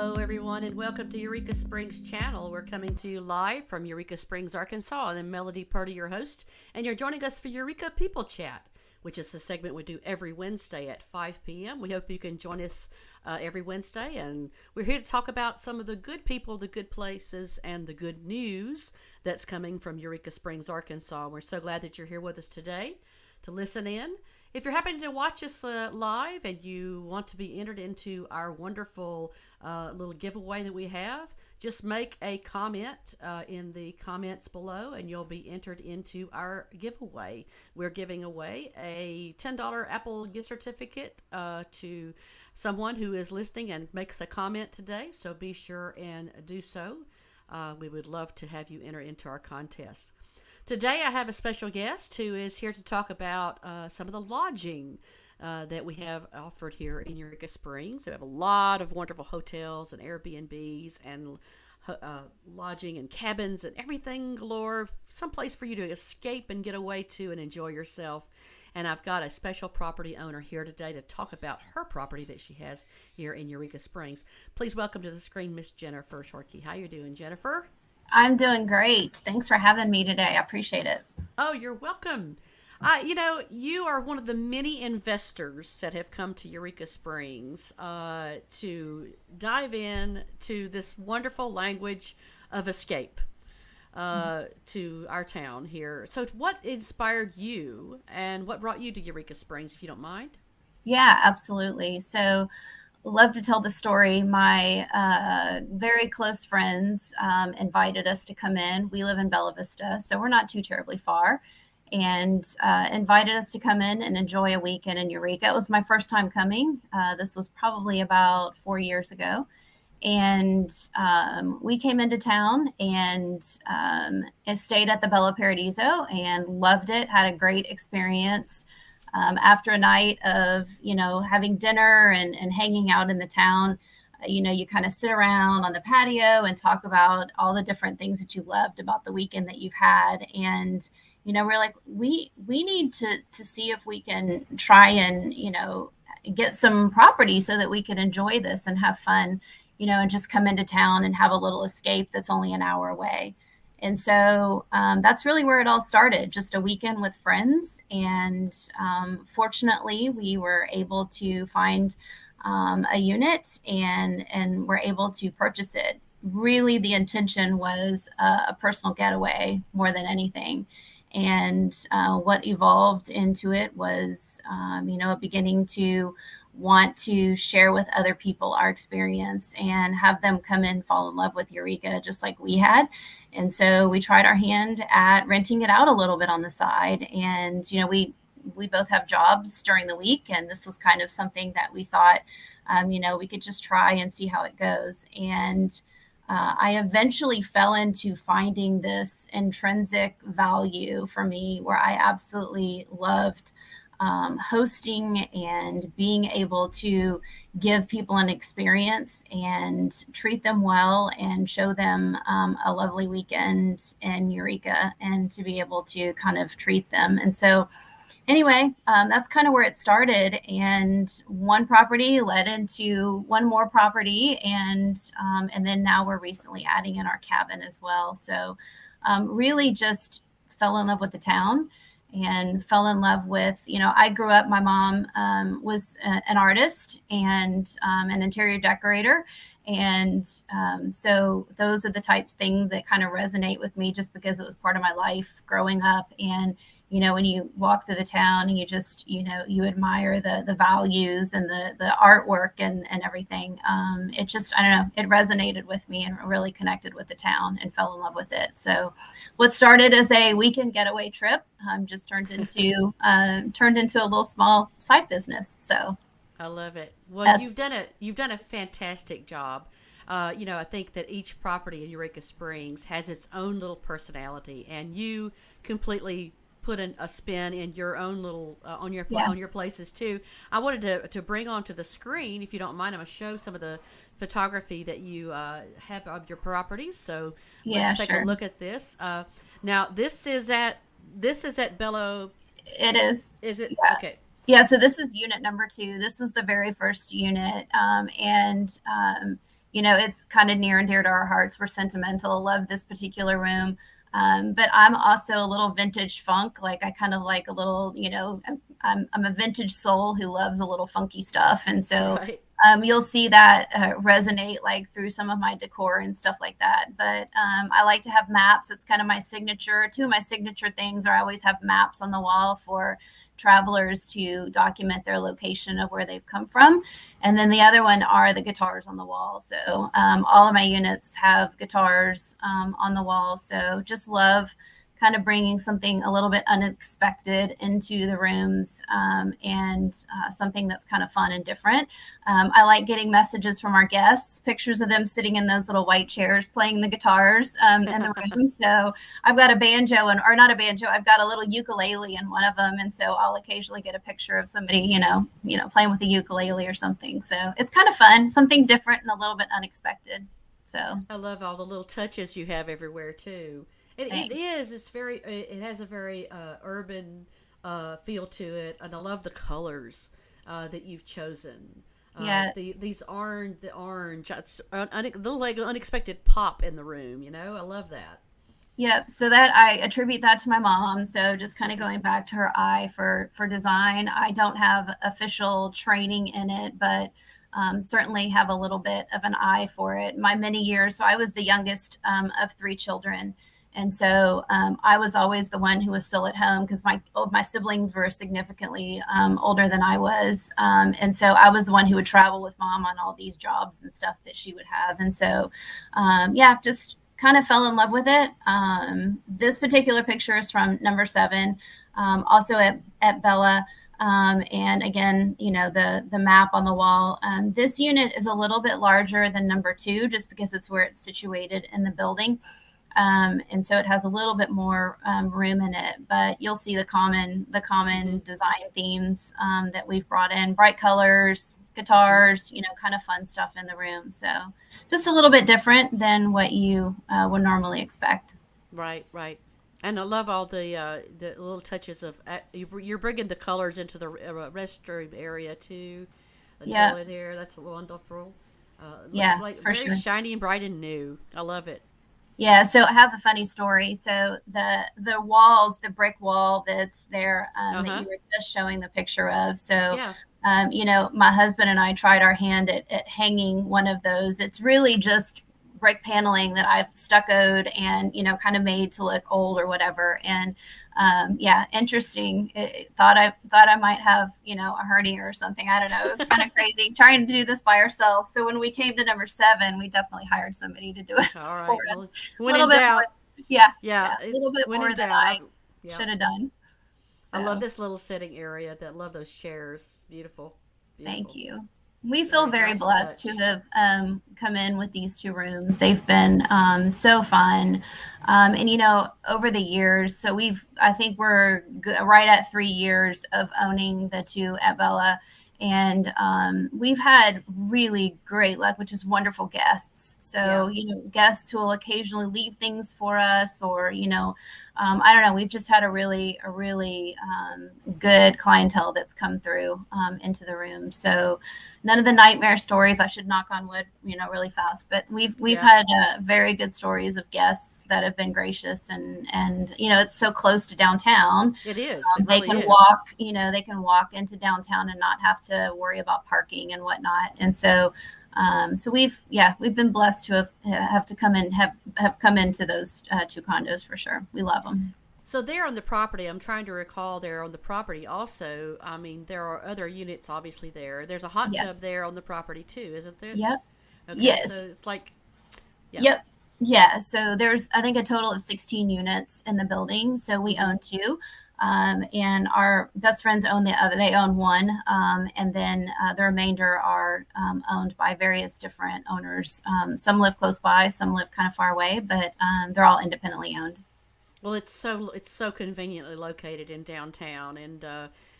Hello, everyone, and welcome to Eureka Springs channel. We're coming to you live from Eureka Springs, Arkansas. I'm Melody Purdy, your host, and you're joining us for Eureka People Chat, which is the segment we do every Wednesday at 5 p.m. We hope you can join us every Wednesday, and we're here to talk about some of the good people, the good places, and the good news that's coming from Eureka Springs, Arkansas. We're so glad that you're here with us today to listen in. If you're happening to watch us live and you want to be entered into our wonderful little giveaway that we have, just make a comment in the comments below and you'll be entered into our giveaway. We're giving away a $10 Apple gift certificate to someone who is listening and makes a comment today, so be sure and do so. We would love to have you enter into our contest. Today I have a special guest who is here to talk about some of the lodging that we have offered here in Eureka Springs. We have a lot of wonderful hotels and Airbnbs and lodging and cabins and everything galore, someplace for you to escape and get away to and enjoy yourself. And I've got a special property owner here today to talk about her property that she has here in Eureka Springs. Please welcome to the screen Miss Jennifer Shorkey. How you doing, Jennifer? I'm doing great. Thanks for having me today. I appreciate it. Oh, you're welcome. You are one of the many investors that have come to Eureka Springs to dive in to this wonderful language of escape to our town here. So what inspired you and what brought you to Eureka Springs, if you don't mind? Yeah, absolutely. So love to tell the story. My very close friends invited us to come in. We live in Bella Vista, so we're not too terribly far, and invited us to come in and enjoy a weekend in Eureka. It was my first time coming. This was probably about 4 years ago. And we came into town and stayed at the Bella Paradiso and loved it, had a great experience. After a night of, having dinner and hanging out in the town, you kind of sit around on the patio and talk about all the different things that you loved about the weekend that you've had. And, we're like, we need to see if we can try and, get some property so that we can enjoy this and have fun, and just come into town and have a little escape that's only an hour away. And so that's really where it all started, just a weekend with friends. And fortunately, we were able to find a unit and were able to purchase it. Really, the intention was a personal getaway more than anything. And what evolved into it was, beginning to want to share with other people our experience and have them come in, fall in love with Eureka just like we had. And so we tried our hand at renting it out a little bit on the side. And, we both have jobs during the week. And this was kind of something that we thought, we could just try and see how it goes. And I eventually fell into finding this intrinsic value for me where I absolutely loved hosting and being able to give people an experience and treat them well and show them a lovely weekend in Eureka and to be able to kind of treat them. And so anyway, that's kind of where it started. And one property led into one more property. And then now we're recently adding in our cabin as well. So really just fell in love with the town and fell in love with, I grew up, my mom was an artist and an interior decorator. And so those are the types of things that kind of resonate with me just because it was part of my life growing up. And, when you walk through the town and you just, you admire the values and the artwork and everything. It just, I don't know, it resonated with me and really connected with the town and fell in love with it. So what started as a weekend getaway trip just turned into a little small side business. So I love it. Well, you've done a fantastic job. I think that each property in Eureka Springs has its own little personality, and you completely put a spin in your own little on your places too. I wanted to bring onto the screen, if you don't mind, I'm going to show some of the photography that you have of your properties. So let's take a look at this. Now this is at Bello. It is. Is it? Yeah. Okay. Yeah. So this is unit number 2. This was the very first unit, and it's kind of near and dear to our hearts. We're sentimental, love this particular room. But I'm also a little vintage funk. Like I kind of like a little, I'm a vintage soul who loves a little funky stuff. And so Right. you'll see that resonate like through some of my decor and stuff like that. But I like to have maps. It's kind of my signature. Two of my signature things are I always have maps on the wall for travelers to document their location of where they've come from. And then the other one are the guitars on the wall. So all of my units have guitars on the wall. So just love kind of bringing something a little bit unexpected into the rooms and something that's kind of fun and different. I like getting messages from our guests, pictures of them sitting in those little white chairs playing the guitars in the room. So I've got a banjo or not a banjo, I've got a little ukulele in one of them. And so I'll occasionally get a picture of somebody, playing with a ukulele or something. So it's kind of fun, something different and a little bit unexpected. So I love all the little touches you have everywhere too. It is. It's very. It has a very urban feel to it, and I love the colors that you've chosen. yeah. The orange, little like unexpected pop in the room. I love that. Yep. So that I attribute that to my mom. So just kind of going back to her eye for design. I don't have official training in it, but certainly have a little bit of an eye for it. My many years. So I was the youngest of three children. And so I was always the one who was still at home because my siblings were significantly older than I was. And so I was the one who would travel with mom on all these jobs and stuff that she would have. And so, just kind of fell in love with it. This particular picture is from number 7, also at Bella. And again, the map on the wall. This unit is a little bit larger than number 2, just because it's where it's situated in the building. And so it has a little bit more room in it, but you'll see the common design themes that we've brought in: bright colors, guitars, kind of fun stuff in the room. So just a little bit different than what you would normally expect. Right, right. And I love all the little touches of you're bringing the colors into the restroom area too. The toilet there, that's wonderful. Looks like for very sure. shiny and bright and new. I love it. Yeah, so I have a funny story. So the walls, the brick wall that's there that you were just showing the picture of. So, Yeah. My husband and I tried our hand at hanging one of those. It's really just brick paneling that I've stuccoed and kind of made to look old or whatever. And interesting. Thought I might have a hernia or something. I don't know. It was kind of crazy trying to do this by ourselves. So when we came to number 7, we definitely hired somebody to do it. All right. For Well, us. when A little in bit doubt. more, yeah, Yeah. a little bit When more in than doubt. I Yeah. should have done. I love So this little sitting area. I love those chairs. It's beautiful. thank Beautiful. you. We feel very Nice blessed touch. to have come in with these 2 rooms. They've been so fun. And, over the years, so I think we're right at 3 years of owning the 2 at Bella. And we've had really great luck, which is wonderful guests. So, guests who will occasionally leave things for us or, I don't know. We've just had a really good clientele that's come through into the room. So none of the nightmare stories. I should knock on wood, really fast. But we've had very good stories of guests that have been gracious and it's so close to downtown. It is. It They really can is. walk. They can walk into downtown and not have to worry about parking and whatnot. And so. So we've been blessed to have to come in have come into those 2 condos for sure. We love them. So there on the property, I'm trying to recall there on the property also. I mean, there are other units obviously there. There's a hot tub Yes. there on the property too, isn't there? Yep. Okay. Yes. So it's like, yeah. Yep. Yeah. So there's I think a total of 16 units in the building. So we own 2. And our best friends own the other. They own 1, and then the remainder are owned by various different owners. Some live close by, some live kind of far away, but they're all independently owned. Well, it's so conveniently located in downtown, and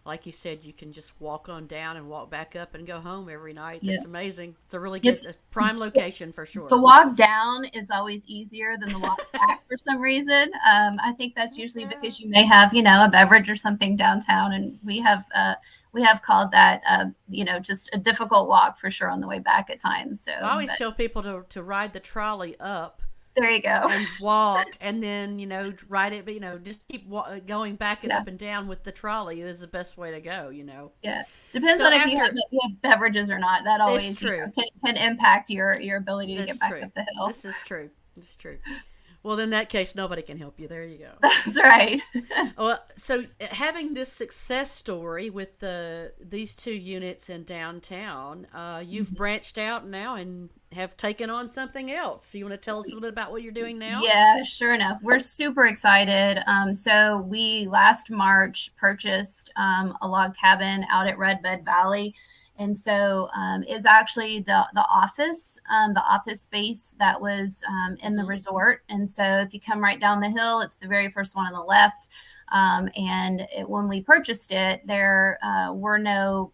like you said, you can just walk on down and walk back up and go home every night. Yeah. That's amazing. It's a really good prime location for sure. The walk down is always easier than the walk back for some reason. I think that's usually because you may have, a beverage or something downtown, and we have we have called that, just a difficult walk for sure on the way back at times. So I always tell people to ride the trolley up there you go. and walk, and then ride it, but just keep going back and Yeah. up and down with the trolley is the best way to go. Yeah, depends So on if you have beverages or not. That always true. Can impact your ability to get back true. up the hill. This is true. Well, in that case, nobody can help you. There you go. That's right. Well, so having this success story with these 2 units in downtown, you've branched out now and have taken on something else. So you want to tell us a little bit about what you're doing now? Yeah, sure enough. We're super excited. So we last March purchased a log cabin out at Red Bed Valley. And so is actually the office space that was in the resort. And so if you come right down the hill, it's the very first one on the left. When we purchased it, there were no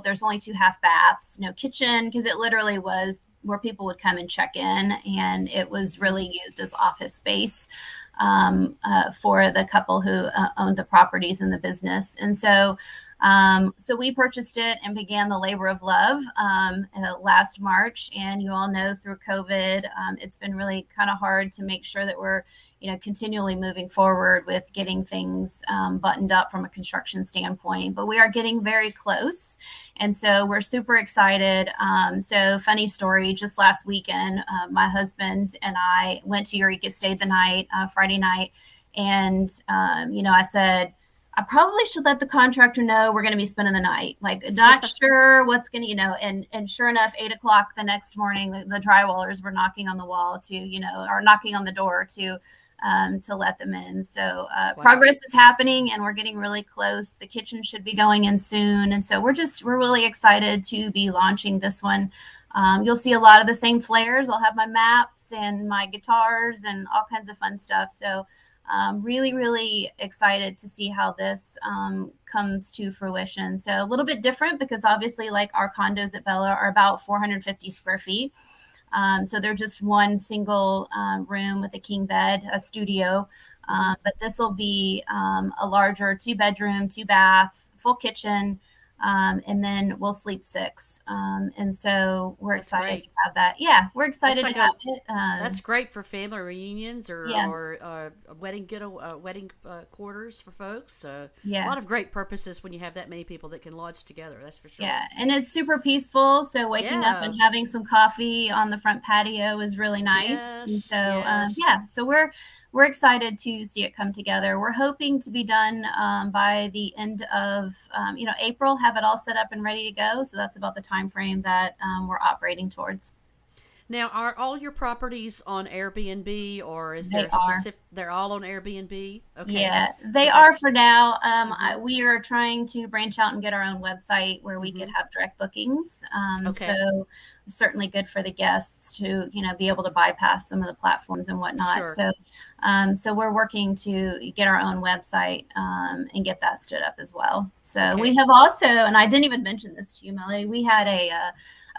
there's only 2 half baths, no kitchen, because it literally was where people would come and check in. And it was really used as office space for the couple who owned the properties and the business. And so we purchased it and began the labor of love last March. And you all know through COVID, it's been really kind of hard to make sure that we're continually moving forward with getting things buttoned up from a construction standpoint. But we are getting very close. And so we're super excited. So funny story, just last weekend, my husband and I went to Eureka, stayed the night, Friday night. And, I said, I probably should let the contractor know we're going to be spending the night. Like, not sure what's going to, and sure enough, 8:00 the next morning, the drywallers were knocking on the wall or knocking on the door to let them in. So wow. Progress is happening and we're getting really close. The kitchen should be going in soon. And so we're really excited to be launching this one. You'll see a lot of the same flares. I'll have my maps and my guitars and all kinds of fun stuff. So really, really excited to see how this comes to fruition. So a little bit different because obviously like our condos at Bella are about 450 square feet. So they're just one single room with a king bed, a studio. But this will be a larger 2-bedroom, 2-bath, full kitchen. And then we'll sleep 6. And so we're excited to have that. Yeah, we're excited to have it. That's great for family reunions or wedding quarters for folks. A lot of great purposes when you have that many people that can lodge together. That's for sure. Yeah, and it's super peaceful. So waking up and having some coffee on the front patio is really nice. Yes, and so so we're excited to see it come together. We're hoping to be done by the end of April, have it all set up and ready to go. So that's about the time frame that we're operating towards. Now, are all your properties on Airbnb, or is there they're all on Airbnb? Okay. Yeah, they are for now. We are trying to branch out and get our own website where we could have direct bookings. So certainly good for the guests to, be able to bypass some of the platforms and whatnot. Sure. So we're working to get our own website and get that stood up as well. So we have also, and I didn't even mention this to you, Melody, we had a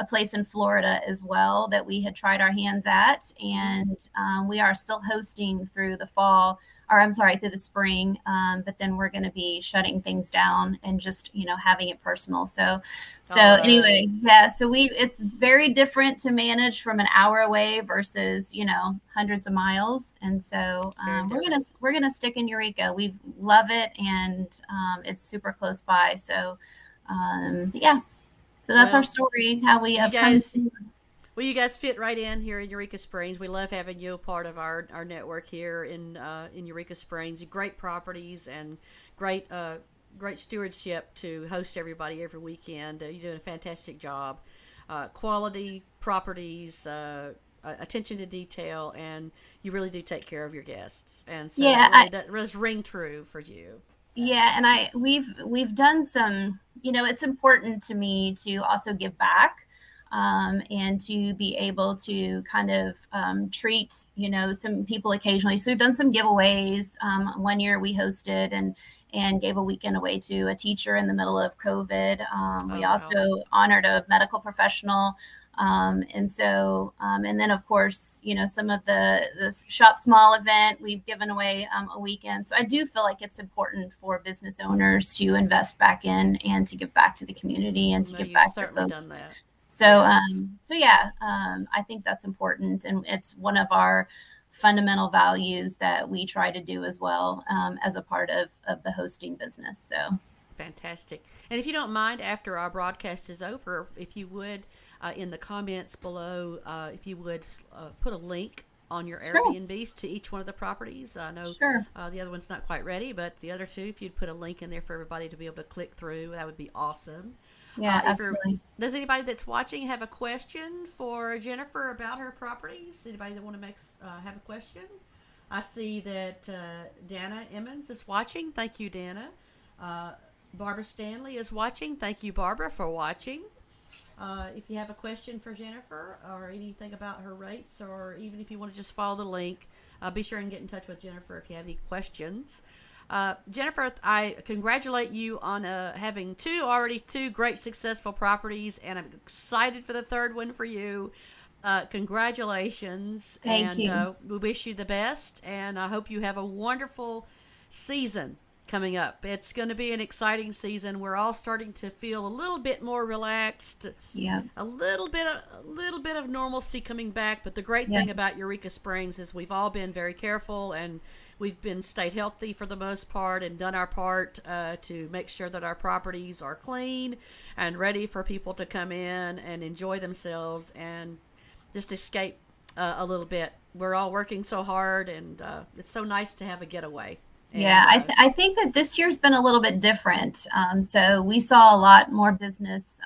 place in Florida as well that we had tried our hands at. And we are still hosting through the fall, through the spring. But then we're going to be shutting things down and just, having it personal. So anyway, so it's very different to manage from an hour away versus, hundreds of miles. And so we're going to stick in Eureka. We love it. And it's super close by. So So that's our story, how we have come to. Well, you guys fit right in here in Eureka Springs. We love having you a part of our network here in Eureka Springs. Great properties and great stewardship to host everybody every weekend. You're doing a fantastic job. Quality properties, attention to detail, and you really do take care of your guests. And so it does ring true for you. Yeah, and we've done some, it's important to me to also give back. And to be able to kind of treat, some people occasionally. So we've done some giveaways. One year we hosted and gave a weekend away to a teacher in the middle of COVID. We also honored a medical professional And then of course, some of the shop small event, we've given away a weekend. So I do feel like it's important for business owners to invest back in and to give back to the community and to No, give you've back to certainly folks. done that. So, Yes. I think that's important, and it's one of our fundamental values that we try to do as well, as a part of the hosting business. So, Fantastic. And if you don't mind, after our broadcast is over, if you would, in the comments below, if you would put a link on your sure, Airbnbs to each one of the properties. I know sure, the other one's not quite ready, but the other two, if you'd put a link in there for everybody to be able to click through, that would be awesome. yeah, If you're, absolutely. does anybody that's watching have a question for Jennifer about her properties? Anybody that want to have a question? I see that Dana Emmons is watching. Thank you, Dana. Uh, Barbara Stanley is watching. Thank you, Barbara, for watching. If you have a question for Jennifer or anything about her rates, or even if you want to just follow the link, be sure and get in touch with Jennifer if you have any questions. Jennifer, I congratulate you on having two great successful properties, and I'm excited for the third one for you. Congratulations, Thank and you. we wish you the best, and I hope you have a wonderful season coming up. It's going to be an exciting season. We're all starting to feel a little bit more relaxed, Yeah, a little bit of normalcy coming back. But the great yeah, thing about Eureka Springs is we've all been very careful, and we've been stayed healthy for the most part and done our part to make sure that our properties are clean and ready for people to come in and enjoy themselves and just escape a little bit. We're all working so hard, and it's so nice to have a getaway. yeah. And I think that this year's been a little bit different. So we saw a lot more business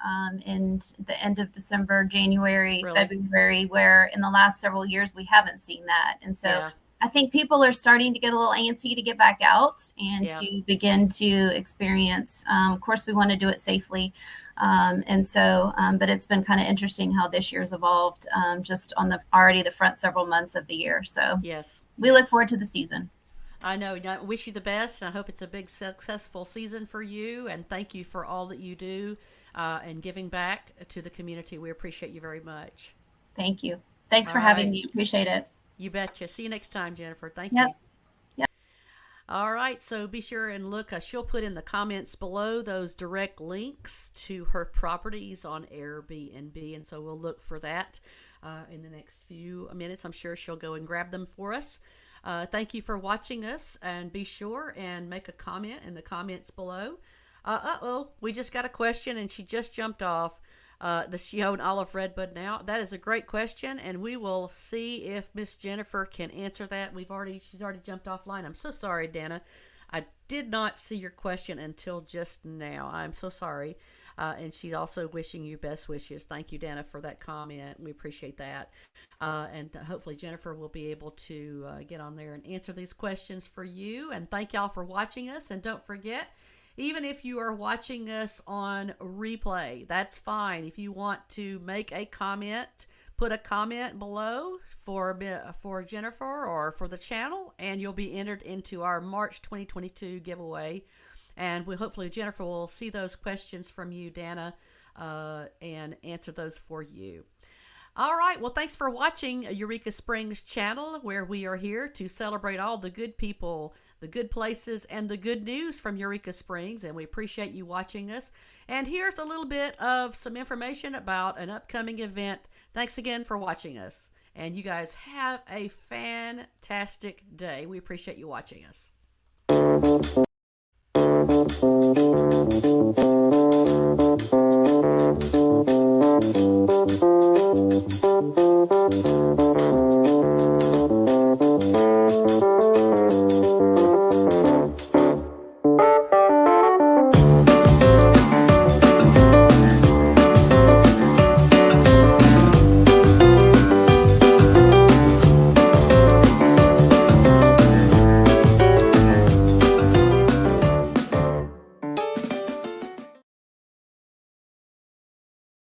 in the end of December, January, really, February, where in the last several years we haven't seen that. And so yeah, I think people are starting to get a little antsy to get back out and yeah. to begin to experience. Of course, we want to do it safely. But it's been kind of interesting how this year's evolved, just on the front several months of the year. So Yes, we look yes. forward to the season. I know. I wish you the best. I hope it's a big, successful season for you. And thank you for all that you do and giving back to the community. We appreciate you very much. Thank you. Thanks All for having right. me. Appreciate it. You betcha. See you next time, Jennifer. Thank Yep. you. All right. So be sure and look. She'll put in the comments below those direct links to her properties on Airbnb. And so we'll look for that in the next few minutes. I'm sure she'll go and grab them for us. Thank you for watching us, and be sure and make a comment in the comments below. We just got a question, and she just jumped off. Does she own Olive Redbud now? That is a great question, and we will see if Miss Jennifer can answer that. She's already jumped offline. I'm so sorry, Dana. I did not see your question until just now. I'm so sorry. And she's also wishing you best wishes. Thank you, Dana, for that comment. We appreciate that. And hopefully Jennifer will be able to get on there and answer these questions for you. And thank y'all for watching us. And don't forget, even if you are watching us on replay, that's fine. If you want to make a comment, put a comment below for Jennifer or for the channel, and you'll be entered into our March 2022 giveaway. And hopefully Jennifer will see those questions from you, Dana, and answer those for you. All right. Well, thanks for watching Eureka Springs channel, where we are here to celebrate all the good people, the good places, and the good news from Eureka Springs. And we appreciate you watching us. And here's a little bit of some information about an upcoming event. Thanks again for watching us. And you guys have a fantastic day. We appreciate you watching us.